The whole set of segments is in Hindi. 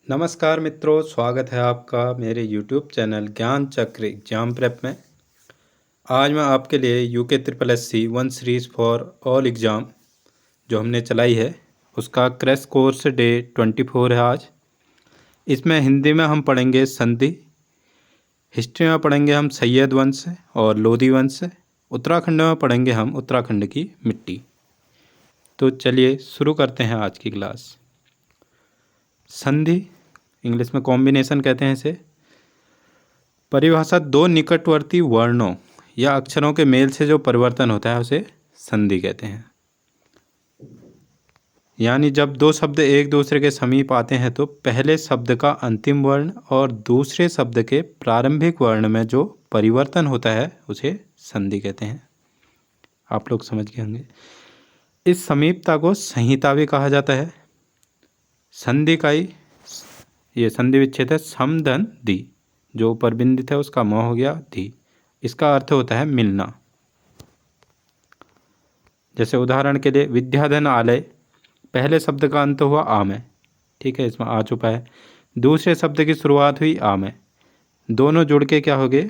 नमस्कार मित्रों, स्वागत है आपका मेरे YouTube चैनल ज्ञान चक्र एग्जाम प्रेप में। आज मैं आपके लिए UK triple SC one series for all exam जो हमने चलाई है उसका क्रैश कोर्स डे 24 है आज। इसमें हिंदी में हम पढ़ेंगे संधि, हिस्ट्री में पढ़ेंगे हम सैयद वंश और लोधी वंश, उत्तराखंड में पढ़ेंगे हम उत्तराखंड की मिट्टी। तो चलिए शुरू करते हैं आज की क्लास। संधि इंग्लिश में कॉम्बिनेशन कहते हैं इसे। परिभाषा दो निकटवर्ती वर्णों या अक्षरों के मेल से जो परिवर्तन होता है उसे संधि कहते हैं। यानी जब दो शब्द एक दूसरे के समीप आते हैं तो पहले शब्द का अंतिम वर्ण और दूसरे शब्द के प्रारंभिक वर्ण में जो परिवर्तन होता है उसे संधि कहते हैं। आप लोग समझ गए होंगे। इस समीपता को संहिता भी कहा जाता है। संधि का ही ये संधि विच्छेद है सम धन दी, जो ऊपर बिंदित है उसका म हो गया धी। इसका अर्थ होता है मिलना। जैसे उदाहरण के लिए विद्याधन आलय, पहले शब्द का अंत हुआ आ में, ठीक है, इसमें आ चुका है। दूसरे शब्द की शुरुआत हुई आ में, दोनों जुड़ के क्या हो गए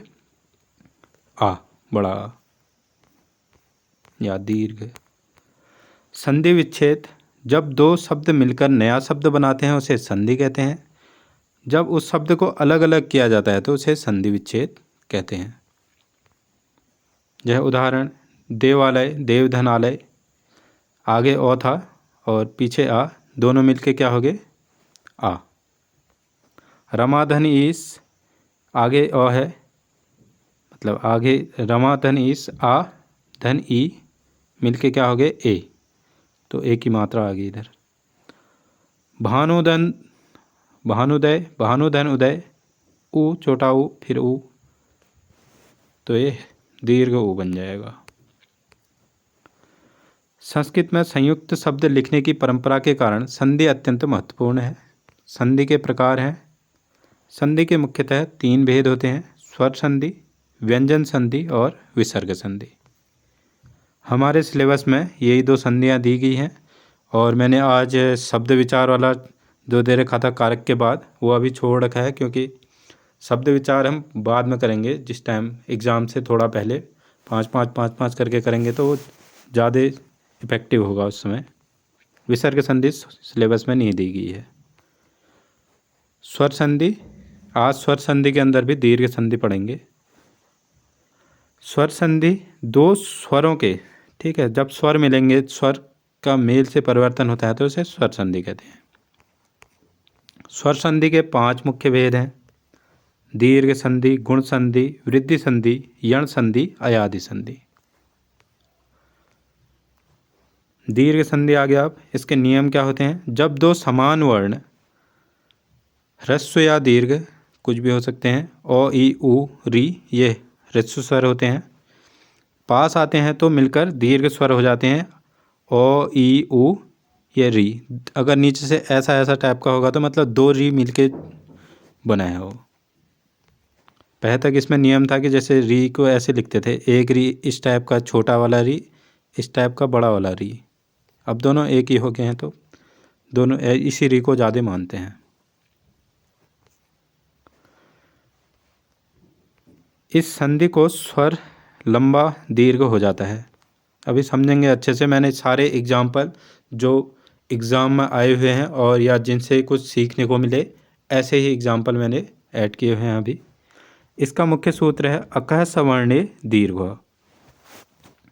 आ, बड़ा आ या दीर्घ। संधि विच्छेद जब दो शब्द मिलकर नया शब्द बनाते हैं उसे संधि कहते हैं। जब उस शब्द को अलग अलग किया जाता है तो उसे संधि विच्छेद कहते हैं। यह उदाहरण देवालय, देवधनालय, आगे ओ था और पीछे आ, दोनों मिलके क्या हो गए आ। रमाधन ईस, आगे ओ है, मतलब आगे रमाधन ईस आ धन ई मिलके क्या हो गए ए, तो ए की मात्रा आ गई इधर। भानुधन, भानुदय, भानुधन उदय, ऊ छोटा ऊ फिर ऊ, तो ये दीर्घ ऊ बन जाएगा। संस्कृत में संयुक्त शब्द लिखने की परंपरा के कारण संधि अत्यंत महत्वपूर्ण है। संधि के प्रकार हैं। संधि के मुख्यतः तीन भेद होते हैं: स्वर संधि, व्यंजन संधि और विसर्ग संधि। हमारे सिलेबस में यही दो संधियाँ दी गई हैं और मैंने आज शब्द विचार वाला जो दे रखा था कारक के बाद वो अभी छोड़ रखा है, क्योंकि शब्द विचार हम बाद में करेंगे। जिस टाइम एग्ज़ाम से थोड़ा पहले 5-5 करके करेंगे तो वो ज़्यादा इफेक्टिव होगा उस समय। विसर्ग संधि सिलेबस में नहीं दी गई है। स्वर संधि, आज स्वर संधि के अंदर भी दीर्घ संधि पढ़ेंगे। स्वर संधि दो स्वरों के, ठीक है, जब स्वर मिलेंगे, स्वर का मेल से परिवर्तन होता है तो उसे स्वर संधि कहते हैं। स्वर संधि के 5 मुख्य भेद हैं: दीर्घ संधि, गुण संधि, वृद्धि संधि, यण संधि, अयादि संधि। दीर्घ संधि आ गया। अब इसके नियम क्या होते हैं? जब दो समान वर्ण ह्रस्व या दीर्घ कुछ भी हो सकते हैं, ओ ई उ री, ये ह्रस्व स्वर होते हैं, पास आते हैं तो मिलकर दीर्घ स्वर हो जाते हैं, ओ ई उ ये री। अगर नीचे से ऐसा ऐसा टाइप का होगा तो मतलब दो री मिलके बना है वो। पहले तक इसमें नियम था कि जैसे री को ऐसे लिखते थे, एक री इस टाइप का छोटा वाला री, इस टाइप का बड़ा वाला री। अब दोनों एक ही हो गए हैं तो दोनों इसी री को ज़्यादा मानते हैं। इस संधि को स्वर लंबा दीर्घ हो जाता है। अभी समझेंगे अच्छे से। मैंने सारे एग्जाम्पल जो एग्ज़ाम में आए हुए हैं और या जिनसे कुछ सीखने को मिले, ऐसे ही एग्जाम्पल मैंने ऐड किए हुए हैं अभी। इसका मुख्य सूत्र है अकह सवर्णे दीर्घ,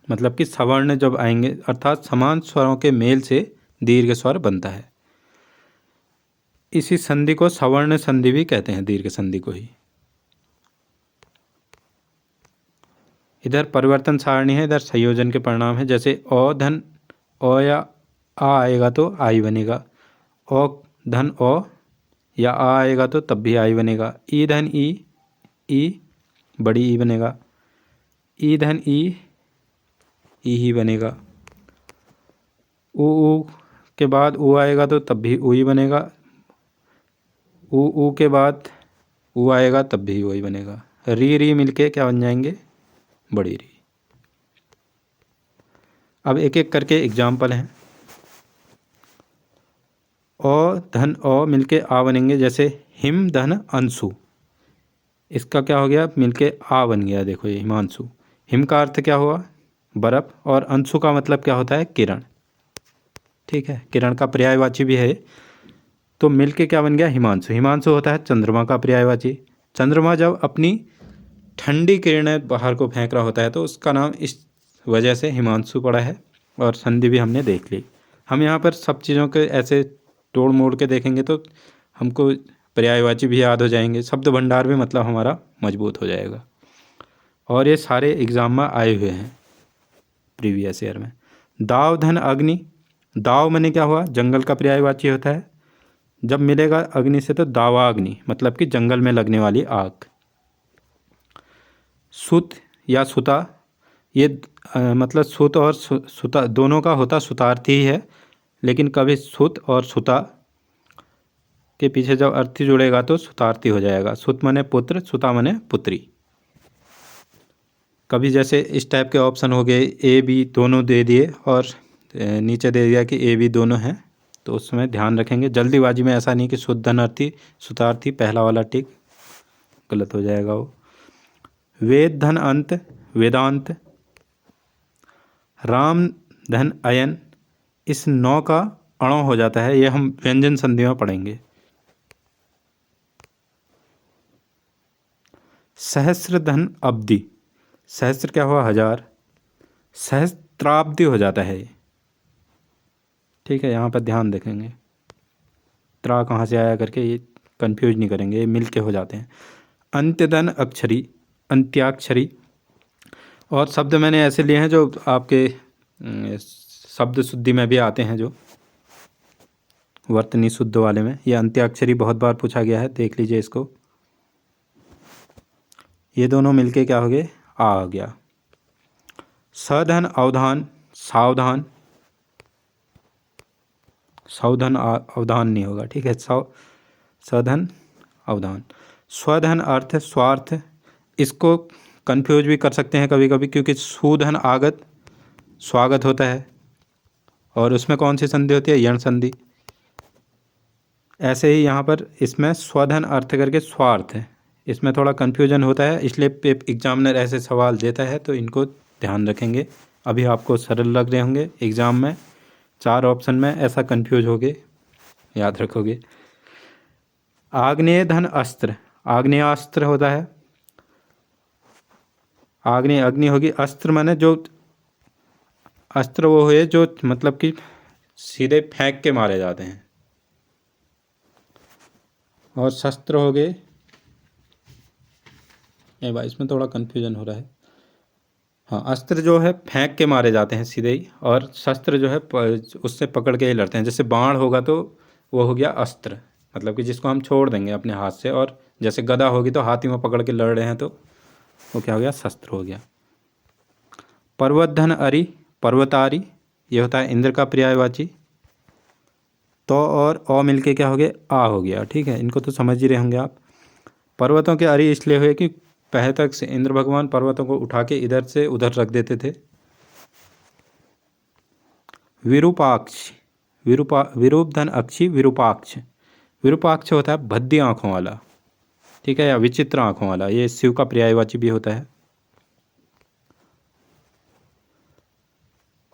मतलब कि सवर्ण जब आएंगे अर्थात समान स्वरों के मेल से दीर्घ स्वर बनता है। इसी संधि को सवर्ण संधि भी कहते हैं, दीर्घ संधि को ही। इधर परिवर्तन सारणी है, इधर संयोजन के परिणाम है। जैसे ओ धन ओ या आ आएगा तो आई बनेगा, ओ धन ओ या आ आएगा तो तब भी आई बनेगा। ई धन ई बड़ी ई बनेगा। ई धन ई ही बनेगा। ऊ के बाद ऊ आएगा तो तब भी ऊ ही बनेगा। ऊ के बाद ऊ आएगा तब भी ऊ ही बनेगा। री मिलके क्या बन जाएंगे? बड़ी री। अब एक एक करके एग्जाम्पल हैं। औ धन औ मिलके आ बनेंगे, जैसे हिम धन अंशु, इसका क्या हो गया, मिलके आ बन गया। देखो ये हिमांशु, हिम का अर्थ क्या हुआ, बर्फ, और अंशु का मतलब क्या होता है, किरण। ठीक है, किरण का पर्यायवाची भी है, तो मिलके क्या बन गया, हिमांशु। हिमांशु होता है चंद्रमा का पर्यायवाची। चंद्रमा जब अपनी ठंडी किरणें बाहर को फेंक रहा होता है तो उसका नाम इस वजह से हिमांशु पड़ा है, और संधि भी हमने देख ली। हम यहाँ पर सब चीज़ों के ऐसे तोड़ मोड़ के देखेंगे तो हमको पर्यायवाची भी याद हो जाएंगे, शब्द भंडार भी मतलब हमारा मजबूत हो जाएगा। और ये सारे एग्जाम में आए हुए हैं प्रीवियस ईयर में। दाव धन अग्नि, दाव मने क्या हुआ, जंगल का पर्यायवाची होता है। जब मिलेगा अग्नि से तो दावाग्नि, मतलब कि जंगल में लगने वाली आग। सुत या सुता, ये मतलब सुत और सुता दोनों का होता सुतार्थी ही है, लेकिन कभी सुत और सुता के पीछे जब अर्थी जुड़ेगा तो सुतार्थी हो जाएगा। सुत मने पुत्र, सुता मने पुत्री। कभी जैसे इस टाइप के ऑप्शन हो गए, ए बी दोनों दे दिए और नीचे दे दिया कि ए बी दोनों हैं, तो उसमें ध्यान रखेंगे। जल्दीबाजी में ऐसा नहीं कि शुद्ध धनार्थी सुतार्थी, पहला वाला टिक गलत हो जाएगा वो। वेद धन अंत, वेदांत। राम धन अयन, इस नौ का अणो हो जाता है, ये हम व्यंजन संधि में पढ़ेंगे। सहस्र धन अब्धि, सहस्र क्या हुआ, हजार, सहस्त्राब्दी हो जाता है ये। ठीक है, यहाँ पर ध्यान रखेंगे, त्रा कहाँ से आया करके ये कंफ्यूज नहीं करेंगे, ये मिल के हो जाते हैं। अंत्यधन अक्षरी, अंत्याक्षरी। और शब्द मैंने ऐसे लिए हैं जो आपके शब्द शुद्धि में भी आते हैं, जो वर्तनी शुद्ध वाले में। ये अंत्याक्षरी बहुत बार पूछा गया है, देख लीजिए इसको। ये दोनों मिलके क्या हो गए, आ गया। सधन अवधान, सावधान, सावधान अवधान नहीं होगा, ठीक है, सधन अवधान। स्वधन अर्थ, स्वार्थ, इसको कंफ्यूज भी कर सकते हैं कभी कभी, क्योंकि सुधन आगत, स्वागत होता है, और उसमें कौन सी संधि होती है, यण संधि। ऐसे ही यहाँ पर इसमें स्वधन अर्थ करके स्वार्थ है, इसमें थोड़ा कन्फ्यूजन होता है, इसलिए एग्जामिनर ऐसे सवाल देता है, तो इनको ध्यान रखेंगे। अभी आपको सरल लग रहे होंगे, एग्ज़ाम में 4 ऑप्शन में ऐसा कन्फ्यूज होगे, याद रखोगे। आग्नेय धन अस्त्र, आग्नेयास्त्र होता है। आग्नेय अग्नि होगी, अस्त्र माने जो अस्त्र वो है जो मतलब कि सीधे फेंक के मारे जाते हैं, और शस्त्र हो गए। ये भाई इसमें थोड़ा कन्फ्यूजन हो रहा है। हाँ, अस्त्र जो है फेंक के मारे जाते हैं सीधे ही, और शस्त्र जो है उससे पकड़ के ही लड़ते हैं। जैसे बाण होगा तो वो हो गया अस्त्र, मतलब कि जिसको हम छोड़ देंगे अपने हाथ से, और जैसे गदा होगी तो हाथी में पकड़ के लड़ रहे हैं तो वो क्या हो गया, शस्त्र हो गया। पर्वतधन अरि, पर्वतारी, ये होता है इंद्र का पर्यायवाची। तो और अ मिलके क्या हो गया, आ हो गया। ठीक है, इनको तो समझ ही रहे होंगे आप। पर्वतों के अरि इसलिए हुए कि पहले तक से इंद्र भगवान पर्वतों को उठा के इधर से उधर रख देते थे। विरूपाक्ष, विरूप धन अक्षी, विरूपाक्ष। विरूपाक्ष होता है भद्दी आँखों वाला, ठीक है, या विचित्र आँखों वाला, ये शिव का पर्यायवाची भी होता है।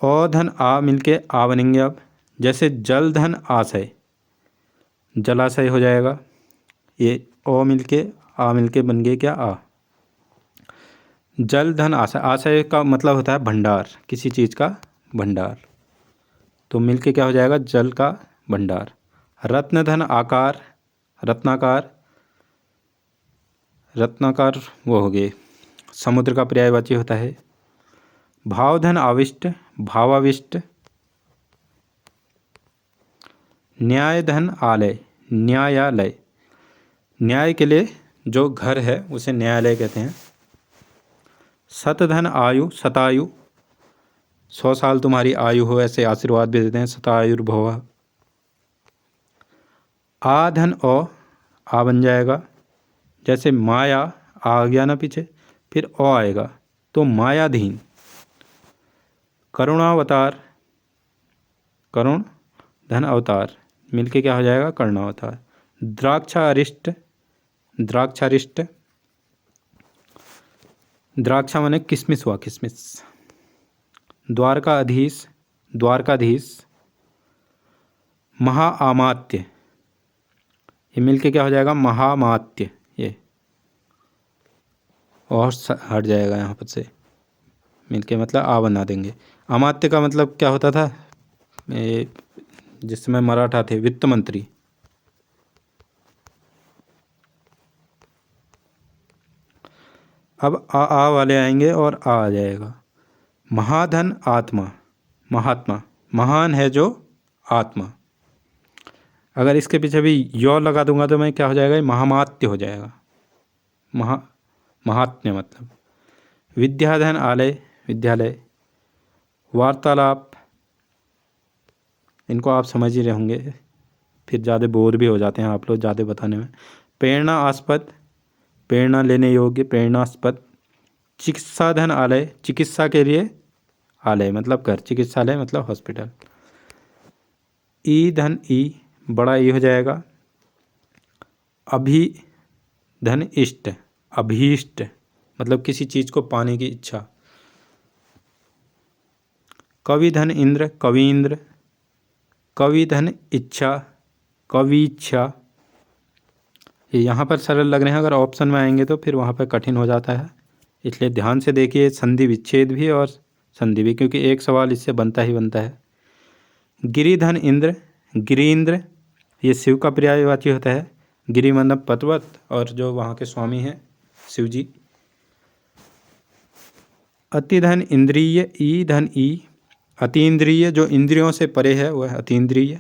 औ धन आ मिलके आ बनेंगे अब, जैसे जल धन आशय, जलाशय हो जाएगा। ये ओ मिलके आ मिलके बन गए क्या, आ। जल धन आशय, आशय का मतलब होता है भंडार, किसी चीज़ का भंडार, तो मिलके क्या हो जाएगा, जल का भंडार। रत्न धन आकार, रत्नाकार, रत्नाकार वो हो गए, समुद्र का पर्यायवाची होता है। भाव धन आविष्ट, भावाविष्ट। न्याय धन आलय, न्यायालय, न्याय के लिए जो घर है उसे न्यायालय कहते हैं। शतधन आयु, शतायु, 100 साल तुम्हारी आयु हो, ऐसे आशीर्वाद भी देते हैं, शतायुर्भव। आ धन ओ, आ बन जाएगा, जैसे माया आ गया ना पीछे, फिर ओ आएगा तो मायाधीन। करुणावतार, करुण धन अवतार, मिलके क्या हो जाएगा, करना होता है। द्राक्षारिष्ट, द्राक्षारिष्ट, द्राक्षा माने किशमिश हुआ, किशमिश। द्वारकाधीश, द्वारकाधीश। महाअमात्य, ये मिलके क्या हो जाएगा, महामात्य। ये और हट जाएगा यहाँ पर से, मिलके मतलब आ बना देंगे। अमात्य का मतलब क्या होता था, जिस समय मराठा थे, वित्त मंत्री। अब आ वाले आएंगे और आ जाएगा। महाधन आत्मा, महात्मा, महान है जो आत्मा। अगर इसके पीछे भी यो लगा दूंगा तो मैं क्या हो जाएगा, महामात्य हो जाएगा। महात्म्य मतलब। विद्याधन आलय, विद्यालय। वार्तालाप, इनको आप समझ ही रहे होंगे, फिर ज़्यादा बोर भी हो जाते हैं आप लोग ज़्यादा बताने में। प्रेरणास्पद, प्रेरणा लेने योग्य, प्रेरणास्पद। चिकित्साधन आलय, चिकित्सा के लिए आलय मतलब घर, चिकित्सालय मतलब हॉस्पिटल। ई धन ई, बड़ा ई हो जाएगा। अभिधन इष्ट, अभीष्ट मतलब किसी चीज़ को पाने की इच्छा। कविधन इंद्र, कवींद्र। कविधन इच्छा, कवि इच्छा। ये यहाँ पर सरल लग रहे हैं, अगर ऑप्शन में आएंगे तो फिर वहाँ पर कठिन हो जाता है, इसलिए ध्यान से देखिए संधि विच्छेद भी और संधि भी, क्योंकि एक सवाल इससे बनता ही बनता है। गिरिधन इंद्र, गिरीन्द्र, ये शिव का पर्यायवाची होता है। गिरि मतलब पर्वत और जो वहाँ के स्वामी हैं शिव जी। अतिधन इंद्रिय, ई धन ई, अतीन्द्रिय जो इंद्रियों से परे है वह अतीन्द्रिय।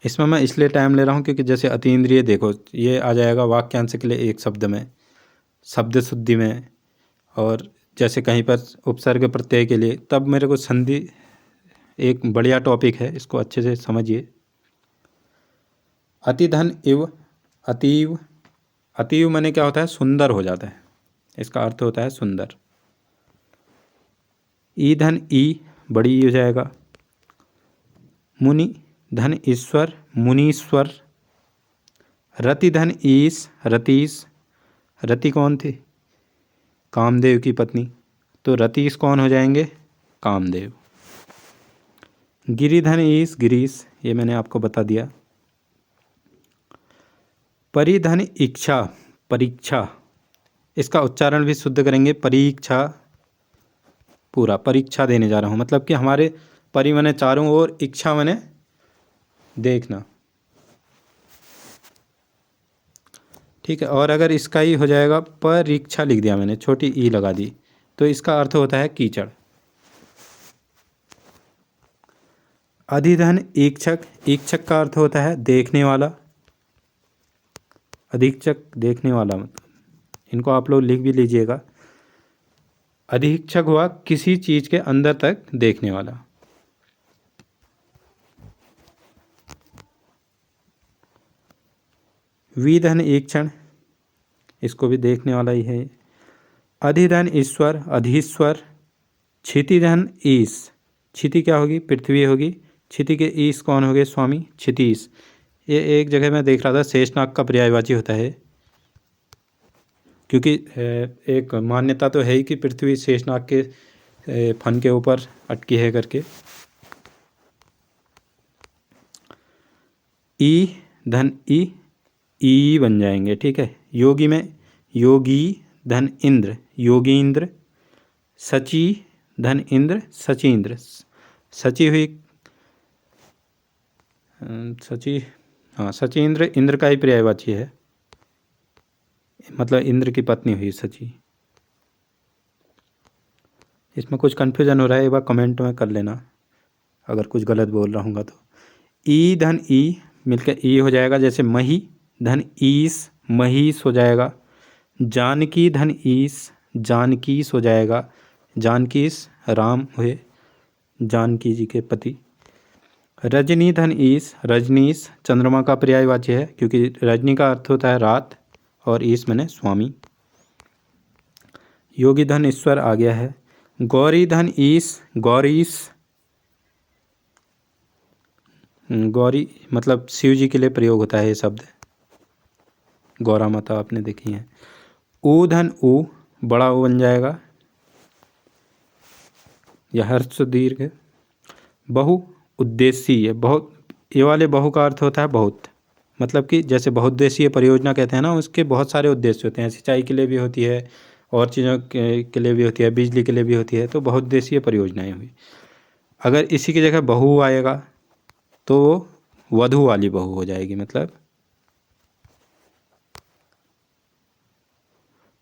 इसमें मैं इसलिए टाइम ले रहा हूँ क्योंकि जैसे अतीन्द्रिय देखो, ये आ जाएगा वाक्यांश के लिए एक शब्द में, शब्द शुद्धि में, और जैसे कहीं पर उपसर्ग प्रत्यय के लिए, तब मेरे को संधि एक बढ़िया टॉपिक है, इसको अच्छे से समझिए। अतिधन इव, अतीव, अतीव माने क्या होता है, सुंदर हो जाता है, इसका अर्थ होता है सुंदर। ईधन ई, बड़ी ई हो जाएगा। मुनि धन ईश्वर, मुनीश्वर। रतिधन ईश, रतीश। रति कौन थी, कामदेव की पत्नी, तो रतीश कौन हो जाएंगे, कामदेव। गिरिधन ईश, गिरीश, ये मैंने आपको बता दिया। परिधन इच्छा, परीक्षा, इसका उच्चारण भी शुद्ध करेंगे, परीक्षा, पूरा परीक्षा देने जा रहा हूँ, मतलब कि हमारे परि माने चारों ओर, इच्छा माने देखना, ठीक है। और अगर इसका ही हो जाएगा, परीक्षा लिख दिया मैंने, छोटी ई लगा दी, तो इसका अर्थ होता है कीचड़। अधिधन ईक्षक, ईक्षक का अर्थ होता है देखने वाला, अधीक्षक देखने वाला, मतलब इनको आप लोग लिख भी लीजिएगा। अधीक्षक हुआ किसी चीज के अंदर तक देखने वाला। विधन ईक्षण, इसको भी देखने वाला ही है। अधिधन ईश्वर, अधीश्वर। क्षितिधन ईश, क्षिति क्या होगी, पृथ्वी होगी। क्षिति के ईश कौन हो गए, स्वामी क्षितीश। ये एक जगह मैं देख रहा था, शेषनाग का पर्यायवाची होता है, क्योंकि एक मान्यता तो है ही कि पृथ्वी शेषनाग के फन के ऊपर अटकी है करके। ई धन ई बन जाएंगे, ठीक है। योगी में योगी धन इंद्र, योगींद्र। सची धन इंद्र, सचींद्र। सची हुई, सची, हाँ सचींद्र इंद्र का ही पर्यायवाची है, मतलब इंद्र की पत्नी हुई सची। इसमें कुछ कन्फ्यूजन हो रहा है, एक बार कमेंट में कर लेना अगर कुछ गलत बोल रहा हूँगा तो। ई धन ई मिलकर ई हो जाएगा, जैसे मही धन ईस, महीस हो जाएगा। जानकी धन ईस, जानकीस हो जाएगा। जानकीस राम हुए, जानकी जी के पति। रजनी धन ईस, रजनीश चंद्रमा का पर्यायवाची है, क्योंकि रजनी का अर्थ होता है रात और ईस माने स्वामी। योगी धन ईश्वर आ गया है। गौरी धन ईश, गौरीश। गौरी मतलब शिव जी के लिए प्रयोग होता है ये शब्द। गौरा माता आपने देखी है। ऊ धन ऊ, बड़ा ऊ बन जाएगा, यह हर्ष दीर्घ। बहु उद्देशीय, बहुत, ये वाले बहु का अर्थ होता है बहुत, मतलब कि जैसे बहुउद्देशीय परियोजना कहते हैं ना, उसके बहुत सारे उद्देश्य होते हैं। सिंचाई के लिए भी होती है, और चीज़ों के लिए भी होती है, बिजली के लिए भी होती है, तो बहुउद्देशीय परियोजनाएं हुई। अगर इसी की जगह बहु आएगा तो वधु वाली बहु हो जाएगी। मतलब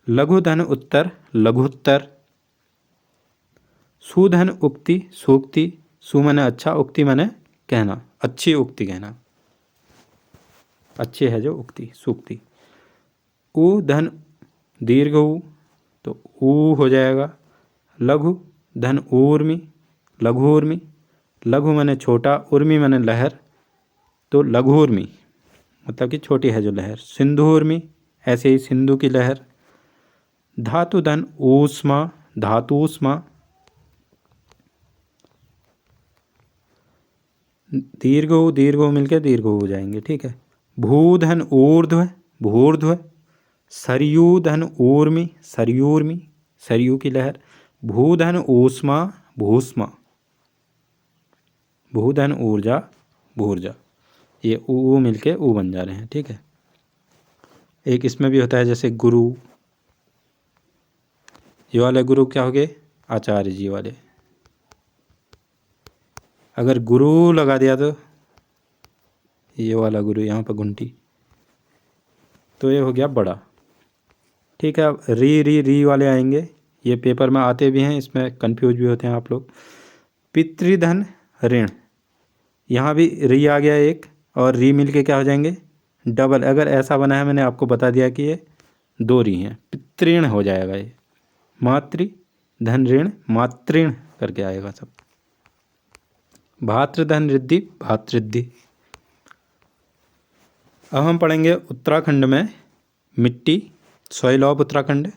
लघु धन उत्तर, लघुत्तर। सुधन उक्ति, सूक्ति। सु माने अच्छा, उक्ति माने कहना, अच्छी उक्ति कहना, अच्छी है जो उक्ति, सूक्ति। ऊ धन दीर्घ ऊ, तो ऊ हो जाएगा। लघु धन ऊर्मी, लघु उर्मी। लघु माने छोटा, उर्मी माने लहर, तो लघु उर्मी मतलब कि छोटी है जो लहर। सिंधु उर्मी, ऐसे ही सिंधु की लहर। धातु धन ऊष्मा, धातु ऊष्मा। दीर्घ मिलकर दीर्घ हो जाएंगे, ठीक है। भूधन ऊर्ध्व, भूर्ध्व। सरयू धन ऊर्मी, सरयूर्मी, सरयू की लहर। भूधन ऊष्मा, भूष्मा। भूधन ऊर्जा, भूर्जा। ये ऊ मिलके ऊ बन जा रहे हैं, ठीक है। एक इसमें भी होता है जैसे गुरु, ये वाले गुरु क्या हो गए, आचार्य जी वाले। अगर गुरु लगा दिया तो ये वाला गुरु यहाँ पर घुंटी, तो ये हो गया बड़ा, ठीक है। अब री वाले आएंगे, ये पेपर में आते भी हैं, इसमें कंफ्यूज भी होते हैं आप लोग। पितृधन ऋण, यहाँ भी री आ गया एक, और री मिलके क्या हो जाएंगे, डबल। अगर ऐसा बना है, मैंने आपको बता दिया कि ये दो री हैं, पितृण हो जाएगा ये। मातृ धन ऋण, मातृण करके आएगा सब। भातृधन रिद्धि, भातृद्धि। अब हम पढ़ेंगे उत्तराखंड में मिट्टी, सॉइल ऑफ उत्तराखंड।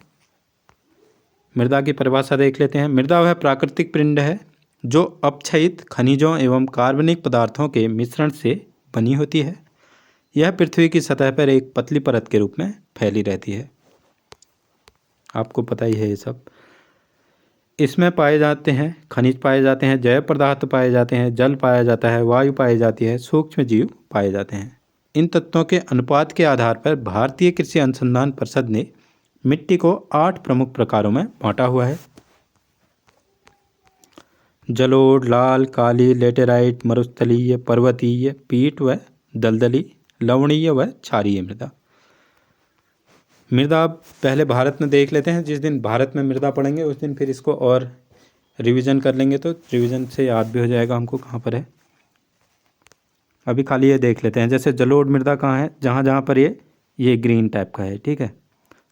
मृदा की परिभाषा देख लेते हैं। मृदा वह प्राकृतिक पिंड है जो अपक्षयित खनिजों एवं कार्बनिक पदार्थों के मिश्रण से बनी होती है। यह पृथ्वी की सतह पर एक पतली परत के रूप में फैली रहती है, आपको पता ही है ये सब। इसमें पाए जाते हैं खनिज, पाए जाते हैं जैव पदार्थ, पाए जाते हैं जल, पाया जाता है वायु, पाई जाती है सूक्ष्म जीव पाए जाते हैं। इन तत्वों के अनुपात के आधार पर भारतीय कृषि अनुसंधान परिषद ने मिट्टी को 8 प्रमुख प्रकारों में बांटा हुआ है। जलोढ़, लाल, काली, लेटेराइट, मरुस्थलीय, पर्वतीय, पीट व दलदली, लवणीय व क्षारीय मृदा। मृदा पहले भारत में देख लेते हैं। जिस दिन भारत में मृदा पढ़ेंगे उस दिन फिर इसको और रिवीजन कर लेंगे, तो रिवीजन से याद भी हो जाएगा हमको कहाँ पर है। अभी खाली ये देख लेते हैं। जैसे जलोढ़ मृदा कहाँ है, जहाँ जहाँ पर ये ग्रीन टाइप का है, ठीक है।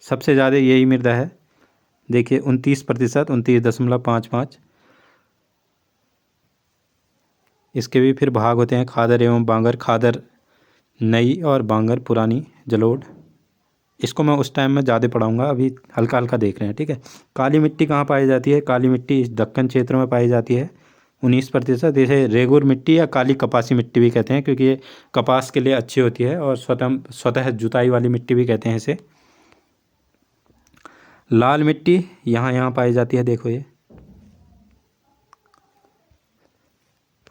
सबसे ज़्यादा यही मृदा है, देखिए 29%, 29.55। इसके भी फिर भाग होते हैं, खादर एवं बांगर। खादर नई और बांगर पुरानी जलोढ़। इसको मैं उस टाइम में ज़्यादा पढ़ाऊँगा, अभी हल्का हल्का देख रहे हैं, ठीक है। काली मिट्टी कहाँ पाई जाती है, काली मिट्टी इस दक्कन क्षेत्र में पाई जाती है 19%। इसे रेगुर मिट्टी या काली कपासी मिट्टी भी कहते हैं, क्योंकि ये कपास के लिए अच्छी होती है, और स्वतः जुताई वाली मिट्टी भी कहते हैं इसे। लाल मिट्टी यहाँ पाई जाती है, देखो ये।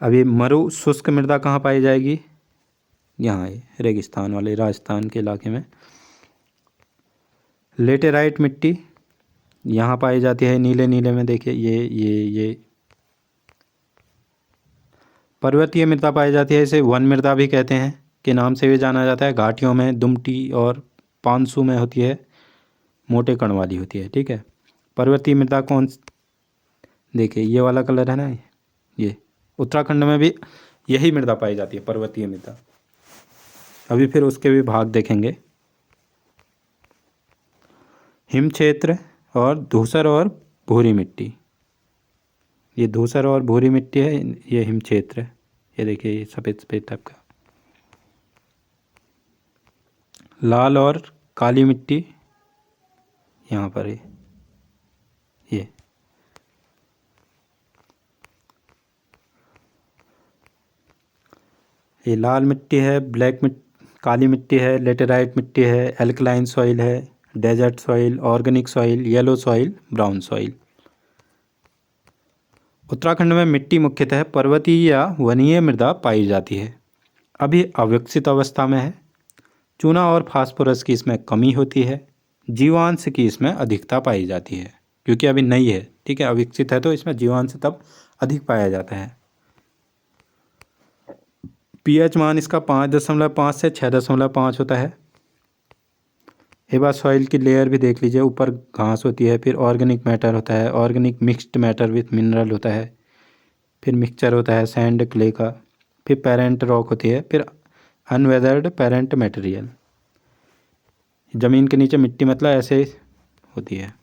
अभी मरु शुष्क मृदा कहाँ पाई जाएगी, यहाँ है रेगिस्तान वाले राजस्थान के इलाके में। लेटेराइट मिट्टी यहाँ पाई जाती है, नीले नीले में देखिए ये। पर्वतीय मृदा पाई जाती है, इसे वन मृदा भी कहते हैं, के नाम से भी जाना जाता है। घाटियों में दुमटी और पानसू में होती है, मोटे कण वाली होती है, ठीक है। पर्वतीय मृदा कौन, देखिए ये वाला कलर है ना, ये उत्तराखंड में भी यही मृदा पाई जाती है, पर्वतीय मृदा। अभी फिर उसके भी भाग देखेंगे। हिम क्षेत्र और धूसर और भूरी मिट्टी, ये धूसर और भूरी मिट्टी है, ये हिम क्षेत्र है। ये देखिए ये सफ़ेद सफ़ेद टाइप का। लाल और काली मिट्टी यहाँ पर है, ये। ये लाल मिट्टी है, काली मिट्टी है, लेटेराइट मिट्टी है, एल्कलाइन सॉइल है, desert soil, organic soil, yellow soil, brown soil. Uttarakhand में मिट्टी मुख्यतः पर्वतीय या वनीय मृदा पाई जाती है। अभी अविकसित अवस्था में है। चूना और फास्फोरस की इसमें कमी होती है। जीवांश की इसमें अधिकता पाई जाती है, क्योंकि अभी नई है, ठीक है, अविकसित है तो इसमें जीवांश तब अधिक पाया जाता है। पीएच मान इसका 5.5 से 6.5 होता है। एक बार सॉइल की लेयर भी देख लीजिए, ऊपर घास होती है, फिर ऑर्गेनिक मैटर होता है, organic mixed matter with mineral होता है, फिर मिक्सचर होता है सैंड क्ले का, फिर पेरेंट रॉक होती है, फिर अनवेदर्ड पेरेंट मटेरियल। ज़मीन के नीचे मिट्टी मतलब ऐसे होती है।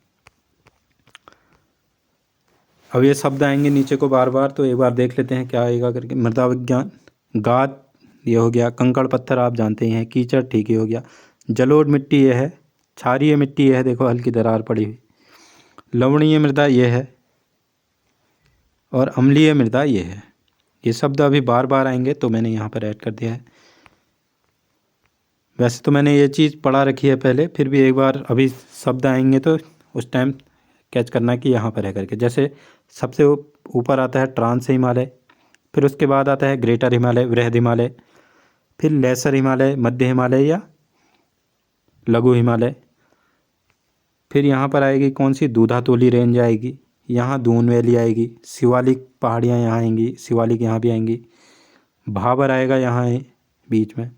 अब ये शब्द आएंगे नीचे को बार बार, तो एक बार देख लेते हैं क्या आएगा करके। मृदा विज्ञान, गाद ये हो गया, कंकड़ पत्थर आप जानते ही हैं, कीचड़ ठीक ही हो गया, जलोढ़ मिट्टी ये है, क्षारीय मिट्टी ये है, देखो हल्की दरार पड़ी हुई, लवणीय मृदा ये है, और अम्लीय मृदा ये है। ये शब्द अभी बार बार आएंगे तो मैंने यहाँ पर ऐड कर दिया है। वैसे तो मैंने ये चीज़ पढ़ा रखी है पहले, फिर भी एक बार अभी शब्द आएंगे तो उस टाइम कैच करना कि यहाँ पर है करके। जैसे सबसे ऊपर आता है ट्रांस हिमालय, फिर उसके बाद आता है ग्रेटर हिमालय, वृहद हिमालय, फिर लेसर हिमालय, मध्य हिमालय या लघु हिमालय। फिर यहाँ पर आएगी कौन सी, दूधातोली रेंज आएगी, यहाँ दून वैली आएगी, शिवालिक पहाड़ियाँ यहाँ आएंगी, शिवालिक यहाँ भी आएंगी, भाबर आएगा यहाँ है बीच में,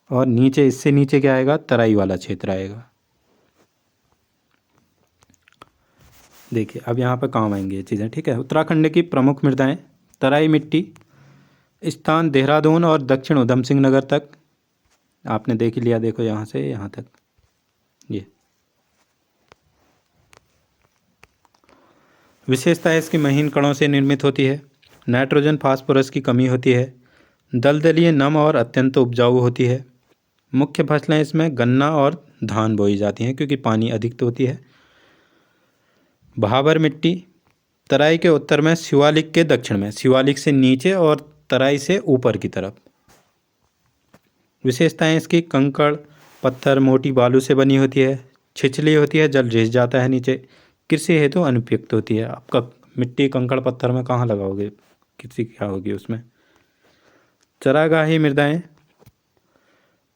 और नीचे इससे नीचे क्या आएगा, तराई वाला क्षेत्र आएगा। देखिए अब यहाँ पर काम आएंगी ये चीज़ें, ठीक है। उत्तराखंड की प्रमुख मृदाएं, तराई मिट्टी, स्थान देहरादून और दक्षिण उधम सिंह नगर तक आपने देख ही लिया, देखो यहाँ से यहाँ तक। ये विशेषता है इसकी महीन कणों से निर्मित होती है, नाइट्रोजन फास्फोरस की कमी होती है, दलदलीय नम और अत्यंत उपजाऊ होती है। मुख्य फसलें इसमें गन्ना और धान बोई जाती हैं क्योंकि पानी अधिक तो होती है। भाबर मिट्टी, तराई के उत्तर में, शिवालिक के दक्षिण में, शिवालिक से नीचे और तराई से ऊपर की तरफ। विशेषताएं इसकी कंकड़ पत्थर मोटी बालू से बनी होती है, छिछली होती है, जल रिस जाता है नीचे, कृषि हेतु अनुपयुक्त होती है। आपका मिट्टी कंकड़ पत्थर में कहाँ लगाओगे, कृषि क्या होगी उसमें। चरागाही मृदाएं,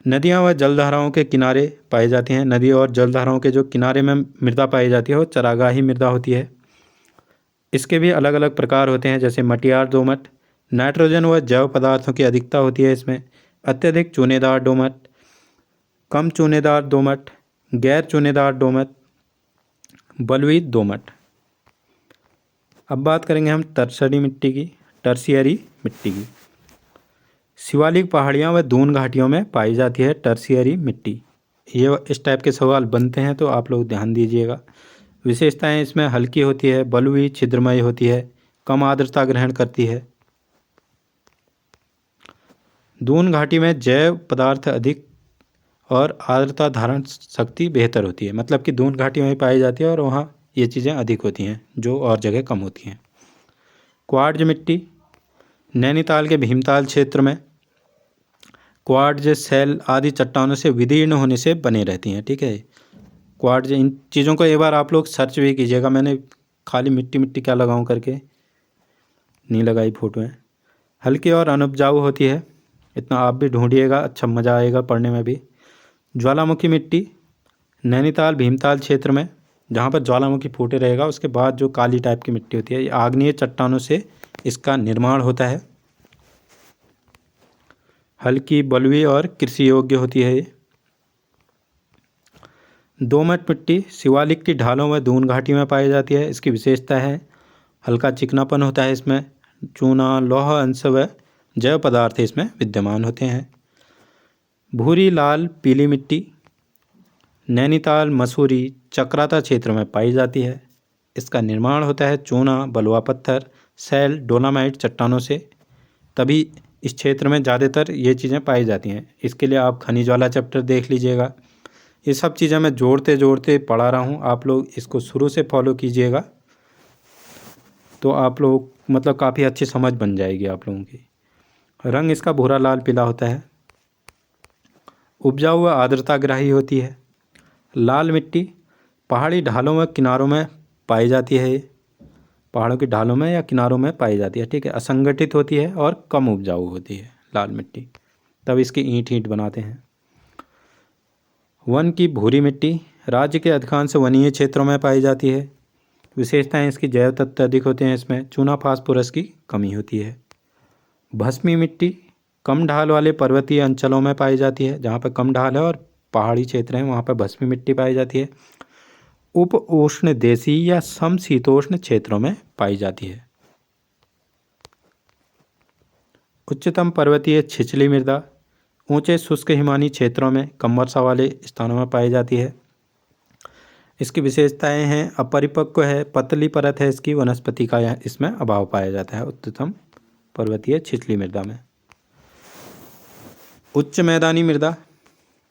नदियाँ व जलधाराओं के किनारे पाई जाती हैं। नदी और जलधाराओं के जो किनारे में मृदा पाई जाती है वो चरागाही मृदा होती है। इसके भी अलग अलग प्रकार होते हैं, जैसे मटियार दोमट, नाइट्रोजन व जैव पदार्थों की अधिकता होती है इसमें, अत्यधिक चूनेदार दोमट, कम चूनेदार दोमट, गैर चूनेदार दोमट, बलुई दोमट। अब बात करेंगे हम टर्शियरी मिट्टी की। शिवालिक पहाड़ियाँ व दून घाटियों में पाई जाती है टर्शियरी मिट्टी। ये इस टाइप के सवाल बनते हैं तो आप लोग ध्यान दीजिएगा। विशेषताएं इसमें हल्की होती है, बलुई छिद्रमय होती है, कम आर्द्रता ग्रहण करती है। दून घाटी में जैव पदार्थ अधिक और आर्द्रता धारण शक्ति बेहतर होती है, मतलब कि दून घाटी में पाई जाती है और वहाँ ये चीज़ें अधिक होती हैं जो और जगह कम होती हैं। क्वार्ट्ज मिट्टी, नैनीताल के भीमताल क्षेत्र में क्वार्ट्ज सेल आदि चट्टानों से विदीर्ण होने से बने रहती हैं, ठीक है। क्वार्ट्ज, इन चीज़ों को एक बार आप लोग सर्च भी कीजिएगा, मैंने खाली मिट्टी क्या लगाऊं करके नहीं लगाई फोटो है। हल्की और अनुपजाऊ होती है, इतना आप भी ढूंढिएगा, अच्छा मज़ा आएगा पढ़ने में भी। ज्वालामुखी मिट्टी, नैनीताल भीमताल क्षेत्र में जहाँ पर ज्वालामुखी फूटे रहेगा उसके बाद जो काली टाइप की मिट्टी होती है, ये आग्नेय चट्टानों से इसका निर्माण होता है। हल्की, बलुई और कृषि योग्य होती है ये। दोमट मिट्टी शिवालिक की ढालों व दून घाटी में पाई जाती है। इसकी विशेषता है हल्का चिकनापन होता है इसमें, चूना लौह अंश व जैव पदार्थ इसमें विद्यमान होते हैं। भूरी लाल पीली मिट्टी नैनीताल मसूरी चक्राता क्षेत्र में पाई जाती है। इसका निर्माण होता है चूना, बलुआ पत्थर, सैल, डोलामाइट चट्टानों से, तभी इस क्षेत्र में ज़्यादातर ये चीज़ें पाई जाती हैं। इसके लिए आप खनिज वाला चैप्टर देख लीजिएगा। ये सब चीज़ें मैं जोड़ते जोड़ते पढ़ा रहा हूँ, आप लोग इसको शुरू से फॉलो कीजिएगा तो आप लोग मतलब काफ़ी अच्छी समझ बन जाएगी आप लोगों की। रंग इसका भूरा लाल पीला होता है। उपजाऊ व आर्द्रताग्राही होती है। लाल मिट्टी पहाड़ी ढालों व किनारों में पाई जाती है। ये पहाड़ों की ढालों में या किनारों में पाई जाती है, ठीक है। असंगठित होती है और कम उपजाऊ होती है लाल मिट्टी, तब इसकी ईंट ईंट बनाते हैं। वन की भूरी मिट्टी राज्य के अधिकांश वनीय क्षेत्रों में पाई जाती है। विशेषताएं इसकी जैव तत्व अधिक होते हैं, इसमें चूना फास्फोरस की कमी होती है। भस्मी मिट्टी कम ढाल वाले पर्वतीय अंचलों में पाई जाती है, जहाँ पर कम ढाल है और पहाड़ी क्षेत्र हैं वहाँ पर भस्मी मिट्टी पाई जाती है। उप उष्ण देशीय या समशीतोष्ण क्षेत्रों में पाई जाती है। उच्चतम पर्वतीय छिछली मृदा ऊंचे शुष्क हिमानी क्षेत्रों में कम वर्षा वाले स्थानों में पाई जाती है। इसकी विशेषताएं हैं अपरिपक्व है, पतली परत है इसकी, वनस्पति का इसमें अभाव पाया जाता है उच्चतम पर्वतीय छिछली मृदा में। उच्च मैदानी मृदा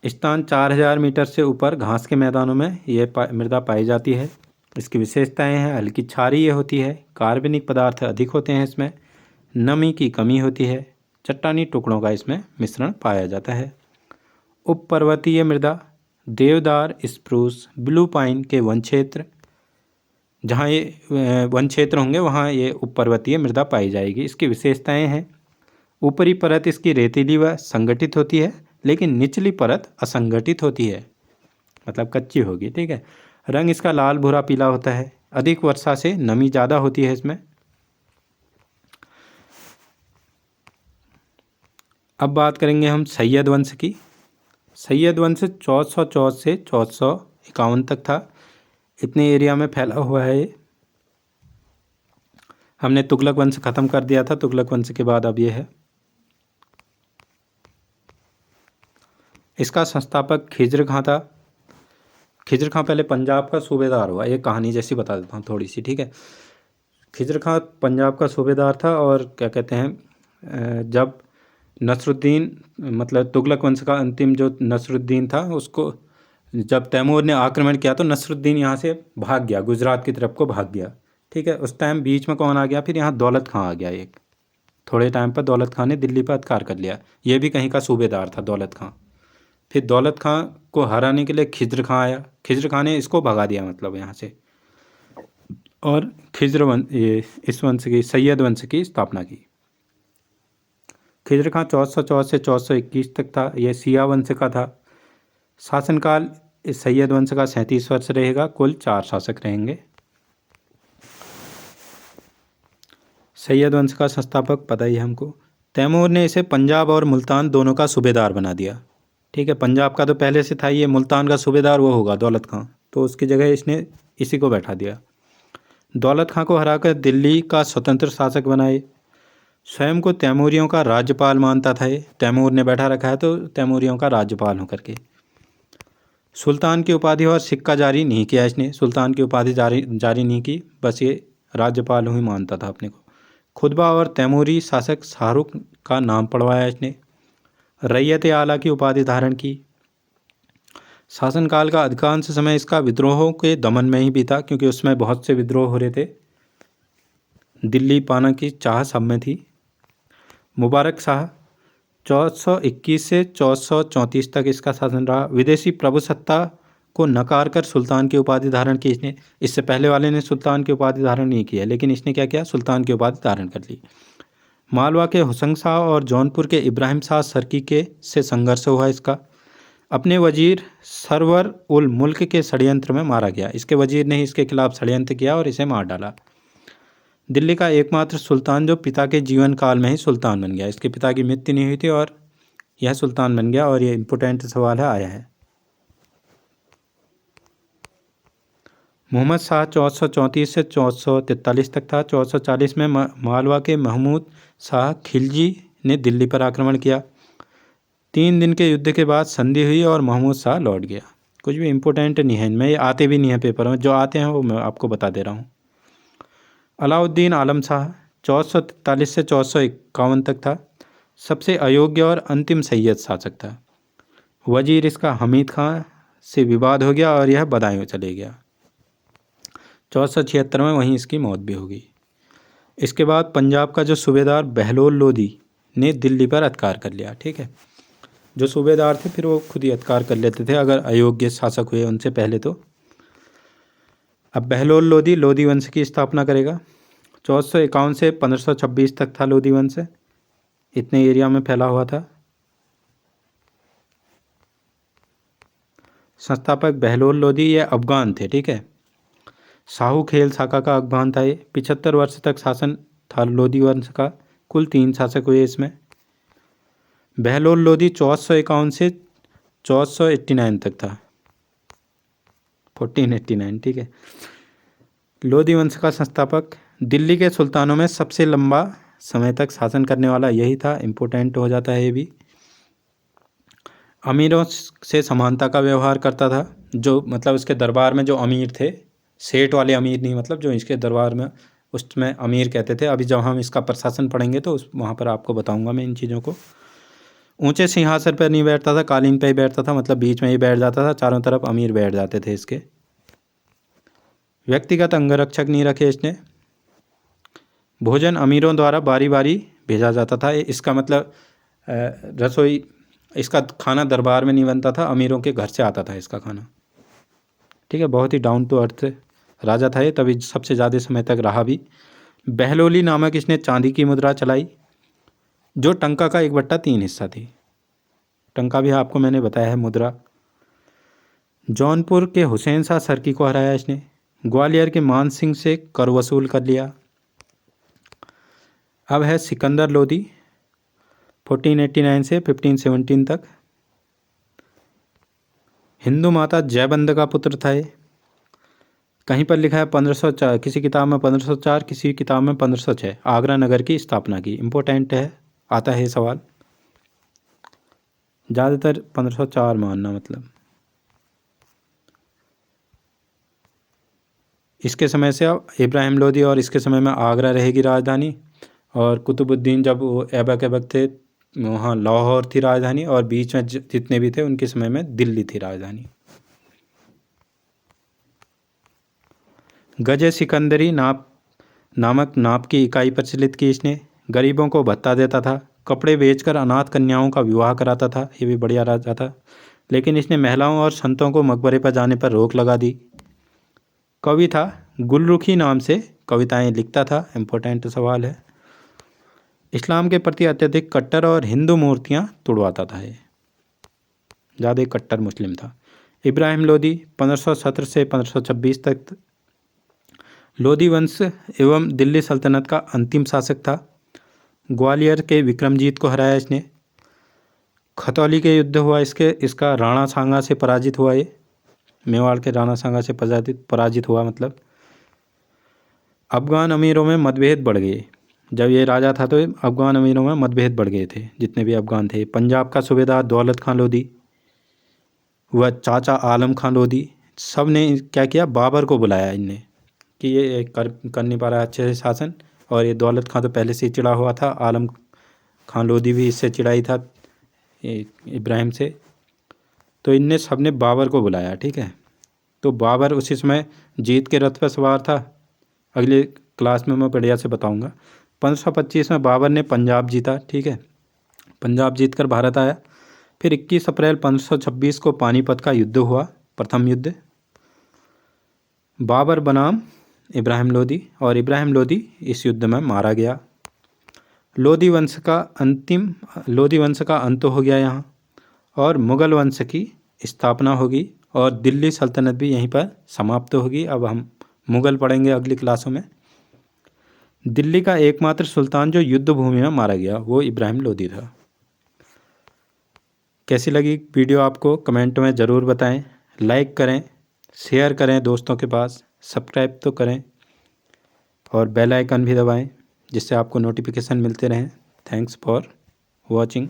स्थान 4000 मीटर से ऊपर घास के मैदानों में ये मृदा पाई जाती है। इसकी विशेषताएं हैं हल्की क्षारीय होती है, कार्बनिक पदार्थ अधिक होते हैं इसमें, नमी की कमी होती है, चट्टानी टुकड़ों का इसमें मिश्रण पाया जाता है। उप पर्वतीय मृदा देवदार, स्प्रूस, ब्लू पाइन के वन क्षेत्र, जहाँ ये वन क्षेत्र होंगे वहाँ ये उप पर्वतीय मृदा पाई जाएगी। इसकी विशेषताएं हैं ऊपरी परत इसकी रेतीली व संगठित होती है, लेकिन निचली परत असंगठित होती है, मतलब कच्ची होगी, ठीक है। रंग इसका लाल भूरा पीला होता है। अधिक वर्षा से नमी ज़्यादा होती है इसमें। अब बात करेंगे हम सैयद वंश की। सैयद वंश 1404 से 1451 तक था, इतने एरिया में फैला हुआ है ये। हमने तुगलक वंश खत्म कर दिया था, तुगलक वंश के बाद अब ये है। इसका संस्थापक खिज्र खां था। खिज्र खां पहले पंजाब का सूबेदार हुआ, ये कहानी जैसी बता देता हूँ थोड़ी सी, ठीक है। खिज्र खां पंजाब का सूबेदार था और क्या कहते हैं, जब नसरुद्दीन मतलब तुगलक वंश का अंतिम जो नसरुद्दीन था, उसको जब तैमूर ने आक्रमण किया तो नसरुद्दीन यहाँ से भाग गया, गुजरात की तरफ को भाग गया, ठीक है। उस टाइम बीच में कौन आ गया, फिर यहाँ दौलत खां आ गया एक। थोड़े टाइम पर दौलत खां ने दिल्ली पर अधिकार कर लिया, ये भी कहीं का सूबेदार था दौलत खां। फिर दौलत खां को हराने के लिए खिज्र खां आया, खिज्र खां ने इसको भगा दिया मतलब यहाँ से, और खिज्र वंश ये इस वंश की सैयद वंश की स्थापना की। खिज्र खां 1404 से 1421 तक था, यह सिया वंश का था। शासनकाल इस सैयद वंश का 37 वर्ष रहेगा, कुल 4 शासक रहेंगे। सैयद वंश का संस्थापक पता ही है हमको। तैमूर ने इसे पंजाब और मुल्तान दोनों का सूबेदार बना दिया, ठीक है। पंजाब का तो पहले से था, ये मुल्तान का सूबेदार वो होगा दौलत खां, तो उसकी जगह इसने इसी को बैठा दिया। दौलत खां को हराकर दिल्ली का स्वतंत्र शासक बनाए। स्वयं को तैमूरियों का राज्यपाल मानता था, ये तैमूर ने बैठा रखा है तो तैमूरियों का राज्यपाल होकर के। सुल्तान की उपाधि और सिक्का जारी नहीं किया इसने, सुल्तान की उपाधि जारी नहीं की, बस ये राज्यपाल ही मानता था अपने को। खुतबा और तैमूरी शासक शाहरुख का नाम पढ़वाया इसने। रैयत आला की उपाधि धारण की। शासनकाल का अधिकांश समय इसका विद्रोहों के दमन में ही बीता, क्योंकि उसमें बहुत से विद्रोह हो रहे थे, दिल्ली पाना की चाह सब में थी। मुबारक शाह 1421 से 1434 तक इसका शासन रहा। विदेशी प्रभुसत्ता को नकार कर सुल्तान की उपाधि धारण की इसने। इससे पहले वाले ने सुल्तान की उपाधि धारण नहीं किया, लेकिन इसने क्या किया, सुल्तान की उपाधि धारण कर ली। मालवा के हुसैन शाह और जौनपुर के इब्राहिम शाह सरकी के से संघर्ष हुआ इसका। अपने वजीर सरवर उल मुल्क के षड्यंत्र में मारा गया, इसके वजीर ने ही इसके खिलाफ षड्यंत्र किया और इसे मार डाला। दिल्ली का एकमात्र सुल्तान जो पिता के जीवन काल में ही सुल्तान बन गया, इसके पिता की मृत्यु नहीं हुई थी और यह सुल्तान बन गया। और ये इम्पोर्टेंट सवाल है, आया है। मोहम्मद शाह 1434 से 1443 तक था। 1440 में मालवा के महमूद शाह खिलजी ने दिल्ली पर आक्रमण किया। 3 दिन के युद्ध के बाद संधि हुई और महमूद शाह लौट गया। कुछ भी इम्पोर्टेंट नहीं है इनमें, ये आते भी नहीं है पेपर में, जो आते हैं वो मैं आपको बता दे रहा हूँ। अलाउद्दीन आलम शाह 1443 से 1451 तक था। सबसे अयोग्य और अंतिम सैयद शासक था। वजीर इसका हमीद खां से विवाद हो गया और यह बदायूं चले गया। 1476 में वहीं इसकी मौत भी होगी। इसके बाद पंजाब का जो सूबेदार बहलोल लोधी ने दिल्ली पर अधिकार कर लिया। ठीक है, जो सूबेदार थे फिर वो खुद ही अधिकार कर लेते थे अगर अयोग्य शासक हुए उनसे पहले तो। अब बहलोल लोधी लोधी वंश की स्थापना करेगा। 1451 से 1526 तक था लोधी वंश, इतने एरिया में फैला हुआ था। संस्थापक बहलोल लोधी ये अफगान थे। ठीक है, शाहू खेल शाखा का अफगान था ये। 75 वर्ष तक शासन था लोधी वंश का, कुल 3 शासक हुए इसमें। बहलोल लोधी 1451 से 1489 तक था, 1489। ठीक है, लोधी वंश का संस्थापक। दिल्ली के सुल्तानों में सबसे लंबा समय तक शासन करने वाला यही था, इम्पोर्टेंट हो जाता है ये भी। अमीरों से समानता का व्यवहार करता था, जो मतलब उसके दरबार में जो अमीर थे, सेठ वाले अमीर नहीं, मतलब जो इसके दरबार में उसमें अमीर कहते थे। अभी जब हम इसका प्रशासन पढ़ेंगे तो वहाँ पर आपको बताऊँगा मैं इन चीज़ों को। ऊंचे सिंहासन पर नहीं बैठता था, कालीन पर ही बैठता था, मतलब बीच में ही बैठ जाता था, चारों तरफ अमीर बैठ जाते थे इसके। व्यक्तिगत अंगरक्षक नहीं रखे इसने। भोजन अमीरों द्वारा बारी बारी भेजा जाता था। इसका मतलब रसोई, इसका खाना दरबार में नहीं बनता था, अमीरों के घर से आता था इसका खाना। ठीक है, बहुत ही डाउन टू अर्थ राजा था ये, तभी सबसे ज़्यादा समय तक रहा भी। बहलोली नामक इसने चांदी की मुद्रा चलाई, जो टंका का 1/3 हिस्सा थी। टंका भी आपको मैंने बताया है मुद्रा। जौनपुर के हुसैन शाह सरकी को हराया इसने। ग्वालियर के मान सिंह से कर वसूल कर लिया। अब है सिकंदर लोधी, 1489 से 1517 तक। हिंदू माता जयबंद का पुत्र था ये। कहीं पर लिखा है 1504, किसी किताब में 1504, किसी किताब में 1506। आगरा नगर की स्थापना की, इम्पोर्टेंट है, आता है सवाल। ज़्यादातर 1504 मानना, मतलब इसके समय से अब इब्राहिम लोधी और इसके समय में आगरा रहेगी राजधानी। और कुतुबुद्दीन जब वो ऐबक ऐबक थे, वहाँ लाहौर थी राजधानी, और बीच में जितने भी थे उनके समय में दिल्ली थी राजधानी। गजे सिकंदरी नामक नाप की इकाई प्रचलित की इसने। गरीबों को भत्ता देता था, कपड़े बेचकर अनाथ कन्याओं का विवाह कराता था। ये भी बढ़िया राजा था, लेकिन इसने महिलाओं और संतों को मकबरे पर जाने पर रोक लगा दी। कवि था, गुलरुखी नाम से कविताएं लिखता था, इम्पोर्टेंट सवाल है। इस्लाम के प्रति अत्यधिक कट्टर और हिंदू मूर्तियां तुड़वाता था ये, ज़्यादा कट्टर मुस्लिम था। इब्राहिम लोधी 1517 से 1526 तक लोधी वंश एवं दिल्ली सल्तनत का अंतिम शासक था। ग्वालियर के विक्रमजीत को हराया इसने। खतौली के युद्ध हुआ इसका राणा सांगा से पराजित हुआ ये, मेवाड़ के राणा सांगा से पराजित हुआ मतलब। अफगान अमीरों में मतभेद बढ़ गए। जब ये राजा था तो अफगान अमीरों में मतभेद बढ़ गए थे, जितने भी अफगान थे। पंजाब का सूबेदार दौलत खां लोधी, वह चाचा आलम खां लोधी, सब ने क्या किया, बाबर को बुलाया इनने कि ये कर नहीं पा रहा अच्छे से शासन। और ये दौलत खां तो पहले से ही चिड़ा हुआ था, आलम खां लोधी भी इससे चिड़ाई था इब्राहिम से। तो इनने सब ने बाबर को बुलाया। ठीक है, तो बाबर उसी समय जीत के रथ पर सवार था। अगले क्लास में मैं बढ़िया से बताऊंगा। 1525 में बाबर ने पंजाब जीता। ठीक है, पंजाब जीतकर भारत आया। फिर 21 अप्रैल 1526 को पानीपत का युद्ध हुआ, प्रथम युद्ध। बाबर बनाम इब्राहिम लोधी, और इब्राहिम लोधी इस युद्ध में मारा गया। लोधी वंश का अंत हो गया यहाँ, और मुग़ल वंश की स्थापना होगी, और दिल्ली सल्तनत भी यहीं पर समाप्त होगी। अब हम मुग़ल पढ़ेंगे अगली क्लासों में। दिल्ली का एकमात्र सुल्तान जो युद्ध भूमि में मारा गया वो इब्राहिम लोधी था। कैसी लगी वीडियो आपको कमेंट में ज़रूर बताएं। लाइक करें, शेयर करें दोस्तों के पास, सब्सक्राइब तो करें, और बेल आइकन भी दबाएं जिससे आपको नोटिफिकेशन मिलते रहें। Thanks for watching.